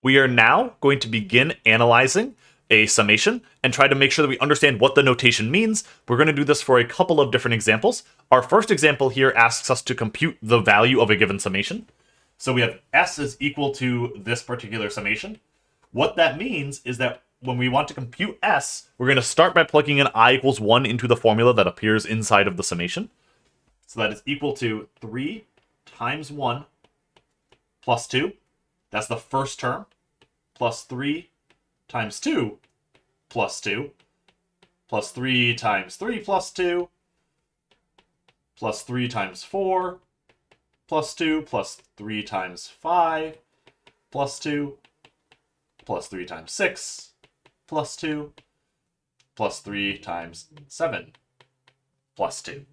We are now going to begin analyzing a summation and try to make sure that we understand what the notation means. We're going to do this for a couple of different examples. Our first example here asks us to compute the value of a given summation. So we have S is equal to this particular summation. What that means is that when we want to compute S, we're going to start by plugging in I equals 1 into the formula that appears inside of the summation. So that is equal to 3 times 1 plus 2. That's the first term. Plus 3 times 2 plus 2. Plus 3 times 3 plus 2. Plus 3 times 4 plus 2. Plus 3 times 5 plus 2. Plus 3 times 6 plus 2. Plus 3 times 7 plus 2.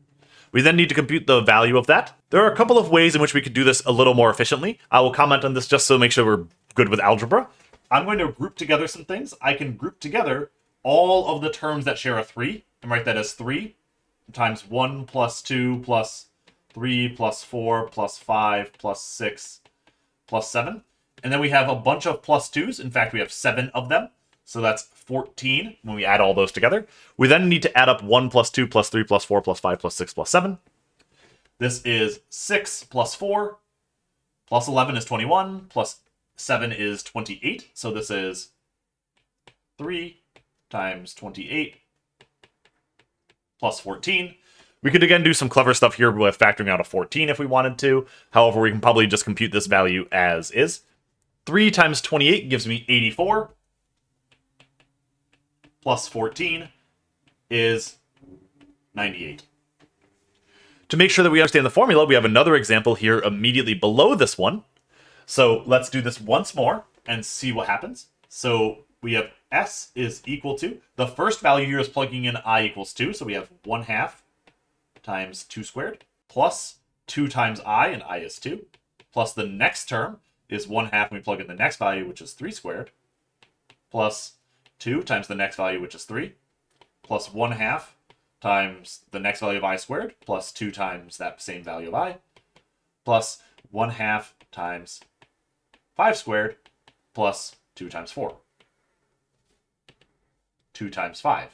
We then need to compute the value of that. There are a couple of ways in which we could do this a little more efficiently. I will comment on this just so make sure we're good with algebra. I'm going to group together some things. I can group together all of the terms that share a 3 and write that as 3 times 1 plus 2 plus 3 plus 4 plus 5 plus 6 plus 7. And then we have a bunch of plus 2s. In fact, we have 7 of them. So that's 14 when we add all those together. We then need to add up 1 plus 2 plus 3 plus 4 plus 5 plus 6 plus 7. This is 6 plus 4 plus 11 is 21 plus 7 is 28. So this is 3 times 28 plus 14. We could again do some clever stuff here with factoring out a 14 if we wanted to. However, we can probably just compute this value as is. 3 times 28 gives me 84. Plus 14 is 98. To make sure that we understand the formula, we have another example here immediately below this one. So let's do this once more and see what happens. So we have S is equal to, the first value here is plugging in I equals 2. So we have 1/2 times 2 squared plus 2 times I, and I is 2. Plus the next term is 1/2 when we plug in the next value, which is 3 squared. Plus 2 times the next value, which is 3, plus 1/2 times the next value of I squared, plus 2 times that same value of I, plus 1/2 times 5 squared, plus 2 times 4. 2 times 5.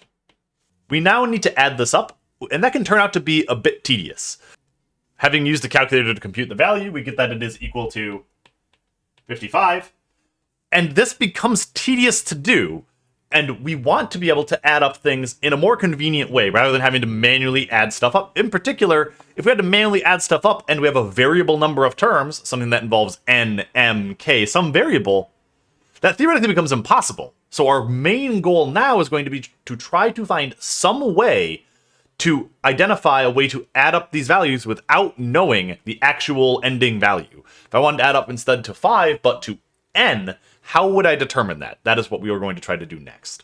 We now need to add this up, and that can turn out to be a bit tedious. Having used the calculator to compute the value, we get that it is equal to 55. And this becomes tedious to do. And we want to be able to add up things in a more convenient way rather than having to manually add stuff up. In particular, if we had to manually add stuff up and we have a variable number of terms, something that involves n, m, k, some variable, that theoretically becomes impossible. So our main goal now is going to be to try to find some way to identify a way to add up these values without knowing the actual ending value. If I wanted to add up instead to 5, but to n, how would I determine that? That is what we are going to try to do next.